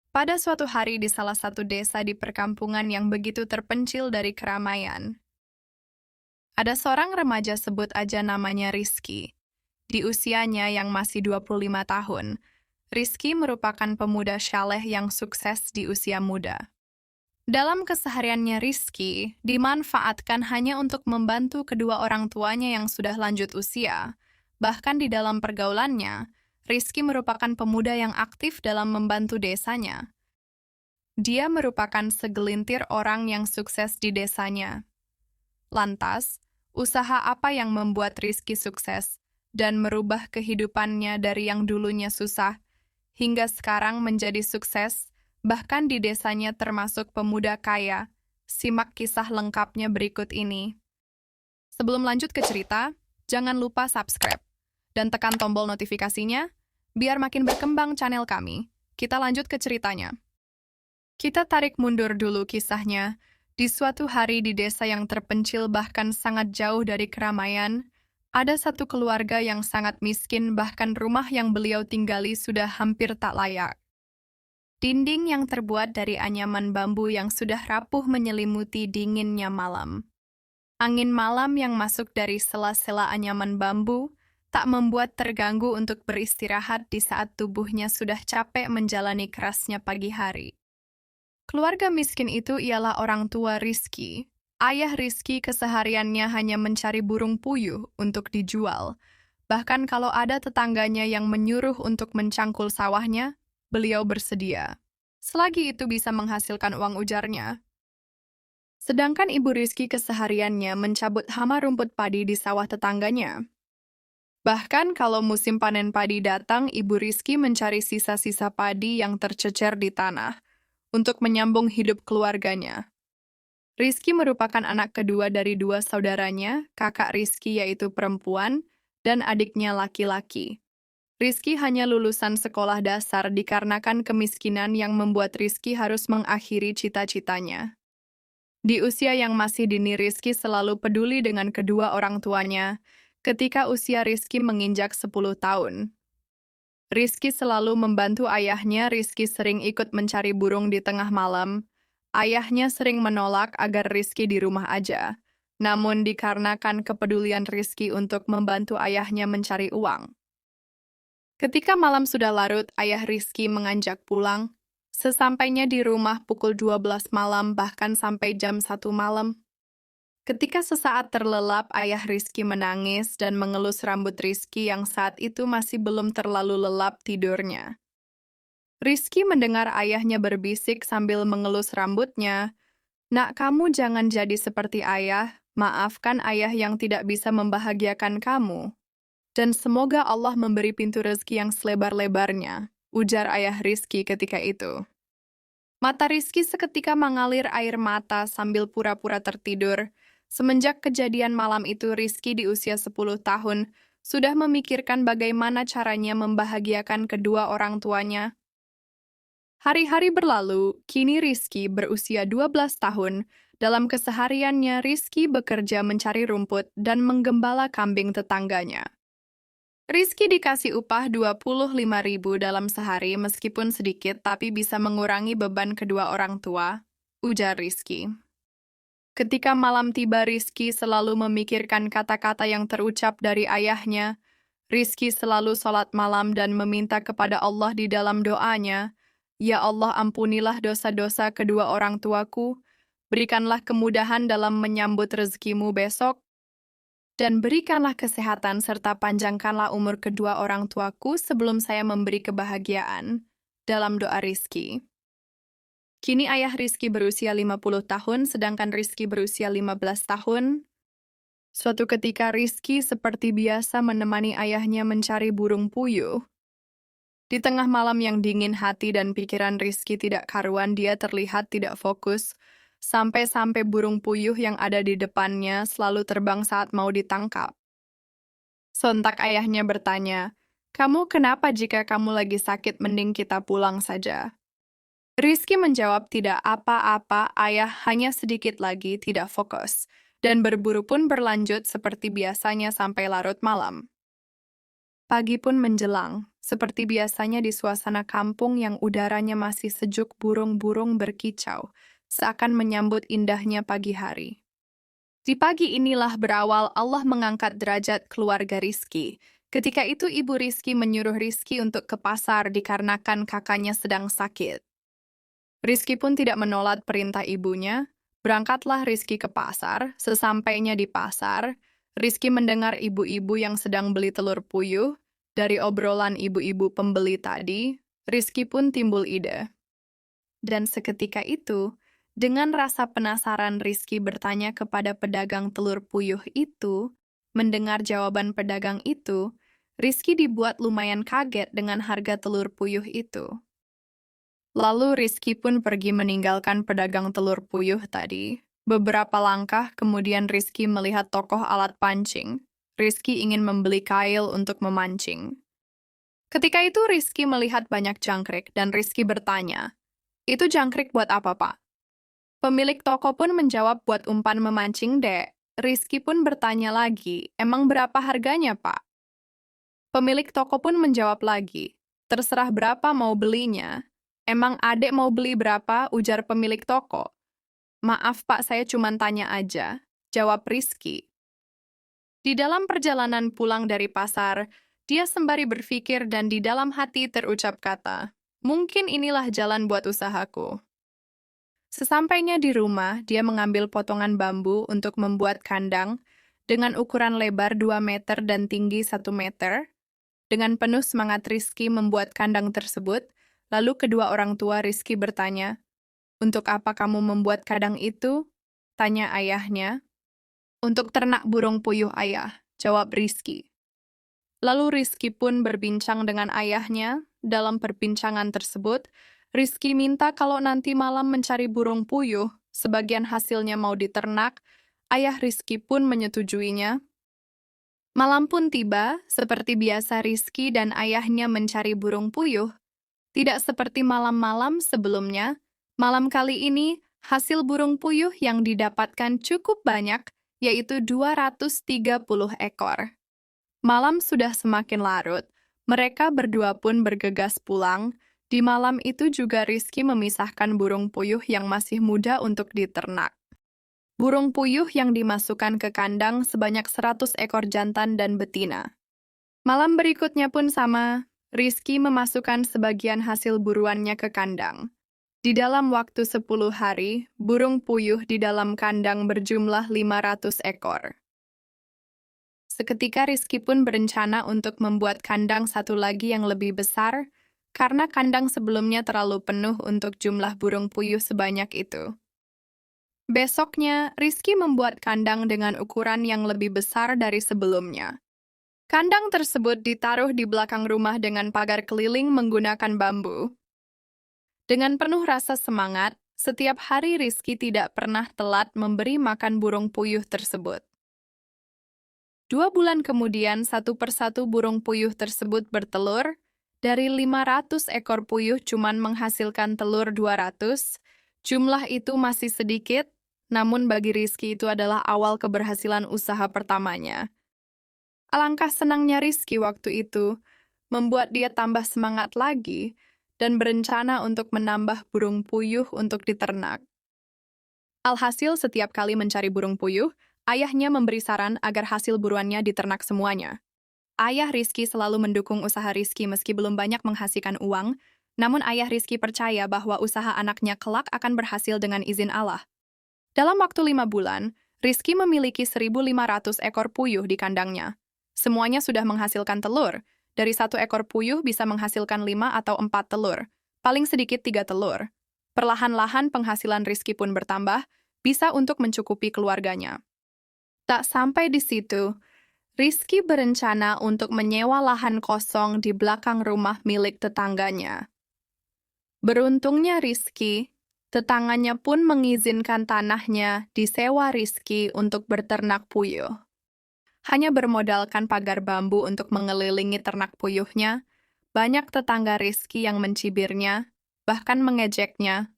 Pada suatu hari di salah satu desa di perkampungan yang begitu terpencil dari keramaian, ada seorang remaja sebut aja namanya Rizky. Di usianya yang masih 25 tahun, Rizky merupakan pemuda syaleh yang sukses di usia muda. Dalam kesehariannya Rizky, dimanfaatkan hanya untuk membantu kedua orang tuanya yang sudah lanjut usia. Bahkan di dalam pergaulannya, Rizky merupakan pemuda yang aktif dalam membantu desanya. Dia merupakan segelintir orang yang sukses di desanya. Lantas, usaha apa yang membuat Rizky sukses dan merubah kehidupannya dari yang dulunya susah hingga sekarang menjadi sukses, bahkan di desanya termasuk pemuda kaya? Simak kisah lengkapnya berikut ini. Sebelum lanjut ke cerita, jangan lupa subscribe dan tekan tombol notifikasinya biar makin berkembang channel kami. Kita lanjut ke ceritanya. Kita tarik mundur dulu kisahnya. Di suatu hari di desa yang terpencil bahkan sangat jauh dari keramaian, ada satu keluarga yang sangat miskin, bahkan rumah yang beliau tinggali sudah hampir tak layak. Dinding yang terbuat dari anyaman bambu yang sudah rapuh menyelimuti dinginnya malam. Angin malam yang masuk dari sela-sela anyaman bambu tak membuat terganggu untuk beristirahat di saat tubuhnya sudah capek menjalani kerasnya pagi hari. Keluarga miskin itu ialah orang tua Rizky. Ayah Rizky kesehariannya hanya mencari burung puyuh untuk dijual. Bahkan kalau ada tetangganya yang menyuruh untuk mencangkul sawahnya, beliau bersedia. Selagi itu bisa menghasilkan uang ujarnya. Sedangkan ibu Rizky kesehariannya mencabut hama rumput padi di sawah tetangganya. Bahkan kalau musim panen padi datang, ibu Rizky mencari sisa-sisa padi yang tercecer di tanah untuk menyambung hidup keluarganya. Rizky merupakan anak kedua dari dua saudaranya, kakak Rizky yaitu perempuan, dan adiknya laki-laki. Rizky hanya lulusan sekolah dasar dikarenakan kemiskinan yang membuat Rizky harus mengakhiri cita-citanya. Di usia yang masih dini, Rizky selalu peduli dengan kedua orang tuanya. Ketika usia Rizky menginjak 10 tahun, Rizky selalu membantu ayahnya. Rizky sering ikut mencari burung di tengah malam. Ayahnya sering menolak agar Rizky di rumah aja. Namun dikarenakan kepedulian Rizky untuk membantu ayahnya mencari uang. Ketika malam sudah larut, ayah Rizky menganjak pulang. Sesampainya di rumah pukul 12 malam, bahkan sampai jam 1 malam. Ketika sesaat terlelap, ayah Rizky menangis dan mengelus rambut Rizky yang saat itu masih belum terlalu lelap tidurnya. Rizky mendengar ayahnya berbisik sambil mengelus rambutnya, "Nak, kamu jangan jadi seperti ayah. Maafkan ayah yang tidak bisa membahagiakan kamu. Dan semoga Allah memberi pintu rezeki yang selebar-lebarnya," ujar ayah Rizky ketika itu. Mata Rizky seketika mengalir air mata sambil pura-pura tertidur. Semenjak kejadian malam itu, Rizky di usia 10 tahun sudah memikirkan bagaimana caranya membahagiakan kedua orang tuanya. Hari-hari berlalu, kini Rizky berusia 12 tahun. Dalam kesehariannya, Rizky bekerja mencari rumput dan menggembala kambing tetangganya. Rizky dikasih upah 25.000 dalam sehari, meskipun sedikit tapi bisa mengurangi beban kedua orang tua, ujar Rizky. Ketika malam tiba, Rizky selalu memikirkan kata-kata yang terucap dari ayahnya. Rizky selalu sholat malam dan meminta kepada Allah di dalam doanya, "Ya Allah, ampunilah dosa-dosa kedua orang tuaku, berikanlah kemudahan dalam menyambut rezekimu besok, dan berikanlah kesehatan serta panjangkanlah umur kedua orang tuaku sebelum saya memberi kebahagiaan." Dalam doa Rizky. Kini ayah Rizky berusia 50 tahun, sedangkan Rizky berusia 15 tahun. Suatu ketika Rizky seperti biasa menemani ayahnya mencari burung puyuh. Di tengah malam yang dingin, hati dan pikiran Rizky tidak karuan. Dia terlihat tidak fokus, sampai-sampai burung puyuh yang ada di depannya selalu terbang saat mau ditangkap. Sontak ayahnya bertanya, "Kamu kenapa? Jika kamu lagi sakit, mending kita pulang saja." Rizky menjawab, "Tidak apa-apa, ayah, hanya sedikit lagi." Tidak fokus. Dan berburu pun berlanjut seperti biasanya sampai larut malam. Pagi pun menjelang. seperti biasanya di suasana kampung yang udaranya masih sejuk, burung-burung berkicau, seakan menyambut indahnya pagi hari. Di pagi inilah berawal Allah mengangkat derajat keluarga Rizki. Ketika itu ibu Rizki menyuruh Rizki untuk ke pasar dikarenakan kakaknya sedang sakit. Rizki pun tidak menolak perintah ibunya. Berangkatlah Rizki ke pasar. Sesampainya di pasar, Rizki mendengar ibu-ibu yang sedang beli telur puyuh. Dari obrolan ibu-ibu pembeli tadi, Rizki pun timbul ide. Dan seketika itu, dengan rasa penasaran Rizki bertanya kepada pedagang telur puyuh itu, mendengar jawaban pedagang itu, Rizki dibuat lumayan kaget dengan harga telur puyuh itu. Lalu Rizki pun pergi meninggalkan pedagang telur puyuh tadi. Beberapa langkah kemudian Rizki melihat tokoh alat pancing. Rizki ingin membeli kail untuk memancing. Ketika itu Rizki melihat banyak jangkrik dan Rizki bertanya, "Itu jangkrik buat apa, Pak?" Pemilik toko pun menjawab, "Buat umpan memancing, Dek." Rizki pun bertanya lagi, "Emang berapa harganya, Pak?" Pemilik toko pun menjawab lagi, "Terserah berapa mau belinya." "Emang adek mau beli berapa?" ujar pemilik toko. "Maaf, Pak, saya cuma tanya aja," jawab Rizki. Di dalam perjalanan pulang dari pasar, dia sembari berpikir dan di dalam hati terucap kata, "Mungkin inilah jalan buat usahaku." Sesampainya di rumah, dia mengambil potongan bambu untuk membuat kandang dengan ukuran lebar 2 meter dan tinggi 1 meter. Dengan penuh semangat Rizki membuat kandang tersebut, lalu kedua orang tua Rizki bertanya, "Untuk apa kamu membuat kandang itu?" tanya ayahnya. "Untuk ternak burung puyuh, Ayah," jawab Rizki. Lalu Rizki pun berbincang dengan ayahnya. Dalam perbincangan tersebut, Rizki minta kalau nanti malam mencari burung puyuh, sebagian hasilnya mau diternak, ayah Rizki pun menyetujuinya. Malam pun tiba, seperti biasa Rizki dan ayahnya mencari burung puyuh. Tidak seperti malam-malam sebelumnya, malam kali ini hasil burung puyuh yang didapatkan cukup banyak, yaitu 230 ekor. Malam sudah semakin larut, mereka berdua pun bergegas pulang. Di malam itu juga Rizki memisahkan burung puyuh yang masih muda untuk diternak. Burung puyuh yang dimasukkan ke kandang sebanyak 100 ekor jantan dan betina. Malam berikutnya pun sama, Rizki memasukkan sebagian hasil buruannya ke kandang. Di dalam waktu 10 hari, burung puyuh di dalam kandang berjumlah 500 ekor. Seketika Rizki pun berencana untuk membuat kandang satu lagi yang lebih besar, karena kandang sebelumnya terlalu penuh untuk jumlah burung puyuh sebanyak itu. Besoknya, Rizki membuat kandang dengan ukuran yang lebih besar dari sebelumnya. Kandang tersebut ditaruh di belakang rumah dengan pagar keliling menggunakan bambu. Dengan penuh rasa semangat, setiap hari Rizki tidak pernah telat memberi makan burung puyuh tersebut. 2 bulan kemudian, satu persatu burung puyuh tersebut bertelur. Dari 500 ekor puyuh cuman menghasilkan telur 200. Jumlah itu masih sedikit, namun bagi Rizki itu adalah awal keberhasilan usaha pertamanya. Alangkah senangnya Rizki waktu itu, membuat dia tambah semangat lagi dan berencana untuk menambah burung puyuh untuk diternak. Alhasil setiap kali mencari burung puyuh, ayahnya memberi saran agar hasil buruannya diternak semuanya. Ayah Rizki selalu mendukung usaha Rizki meski belum banyak menghasilkan uang, namun ayah Rizki percaya bahwa usaha anaknya kelak akan berhasil dengan izin Allah. Dalam waktu 5 bulan, Rizki memiliki 1.500 ekor puyuh di kandangnya. Semuanya sudah menghasilkan telur. Dari 1 ekor puyuh bisa menghasilkan 5 atau 4 telur. Paling sedikit 3 telur. Perlahan-lahan penghasilan Rizki pun bertambah, bisa untuk mencukupi keluarganya. Tak sampai di situ, Rizki berencana untuk menyewa lahan kosong di belakang rumah milik tetangganya. Beruntungnya Rizki, tetangganya pun mengizinkan tanahnya disewa Rizki untuk berternak puyuh. Hanya bermodalkan pagar bambu untuk mengelilingi ternak puyuhnya, banyak tetangga Rizki yang mencibirnya, bahkan mengejeknya.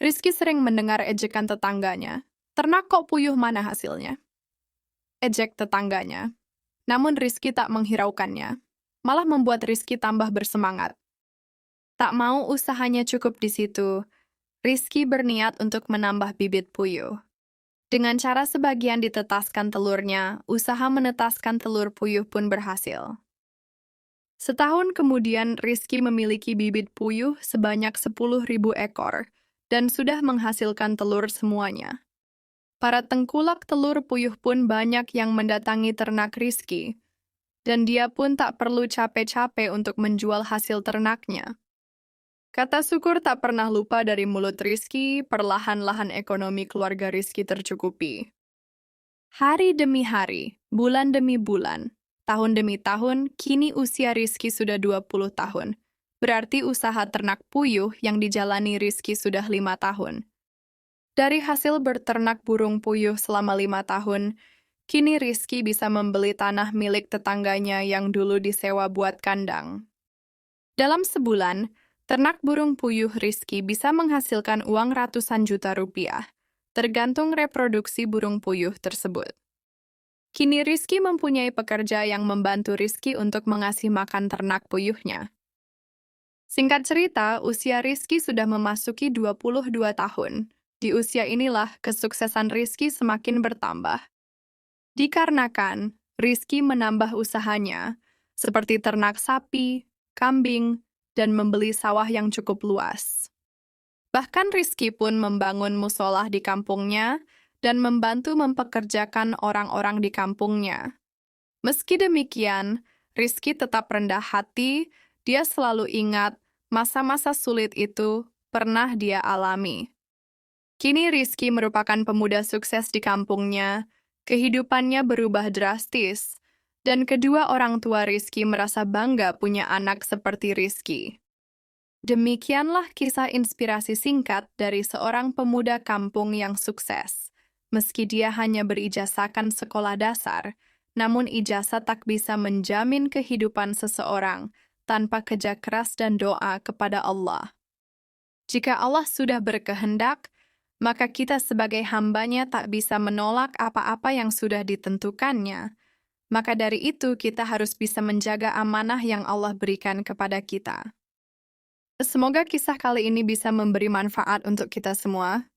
Rizki sering mendengar ejekan tetangganya. "Ternak kok puyuh, mana hasilnya?" Ejek tetangganya. Namun Rizki tak menghiraukannya. malah membuat Rizky tambah bersemangat. Tak mau usahanya cukup di situ, Rizky berniat untuk menambah bibit puyuh. Dengan cara sebagian ditetaskan telurnya, usaha menetaskan telur puyuh pun berhasil. Setahun kemudian, Rizky memiliki bibit puyuh sebanyak 10.000 ekor dan sudah menghasilkan telur semuanya. Para tengkulak telur puyuh pun banyak yang mendatangi ternak Rizky, dan dia pun tak perlu capek-capek untuk menjual hasil ternaknya. Kata syukur tak pernah lupa dari mulut Rizky, perlahan-lahan ekonomi keluarga Rizky tercukupi. Hari demi hari, bulan demi bulan, tahun demi tahun, kini usia Rizky sudah 20 tahun. Berarti usaha ternak puyuh yang dijalani Rizky sudah 5 tahun. Dari hasil berternak burung puyuh selama 5 tahun, kini Rizky bisa membeli tanah milik tetangganya yang dulu disewa buat kandang. Dalam sebulan, ternak burung puyuh Rizky bisa menghasilkan uang ratusan juta rupiah, tergantung reproduksi burung puyuh tersebut. Kini Rizky mempunyai pekerja yang membantu Rizky untuk mengasih makan ternak puyuhnya. Singkat cerita, usia Rizky sudah memasuki 22 tahun. Di usia inilah kesuksesan Rizky semakin bertambah. Dikarenakan Rizky menambah usahanya, seperti ternak sapi, kambing, dan membeli sawah yang cukup luas. Bahkan Rizky pun membangun musolah di kampungnya dan membantu mempekerjakan orang-orang di kampungnya. Meski demikian, Rizky tetap rendah hati, dia selalu ingat masa-masa sulit itu pernah dia alami. Kini Rizky merupakan pemuda sukses di kampungnya, kehidupannya berubah drastis, dan kedua orang tua Rizky merasa bangga punya anak seperti Rizky. Demikianlah kisah inspirasi singkat dari seorang pemuda kampung yang sukses. Meski dia hanya berijazahkan sekolah dasar, namun ijazah tak bisa menjamin kehidupan seseorang tanpa kerja keras dan doa kepada Allah. Jika Allah sudah berkehendak, maka kita sebagai hambanya tak bisa menolak apa-apa yang sudah ditentukannya. Maka dari itu kita harus bisa menjaga amanah yang Allah berikan kepada kita. Semoga kisah kali ini bisa memberi manfaat untuk kita semua.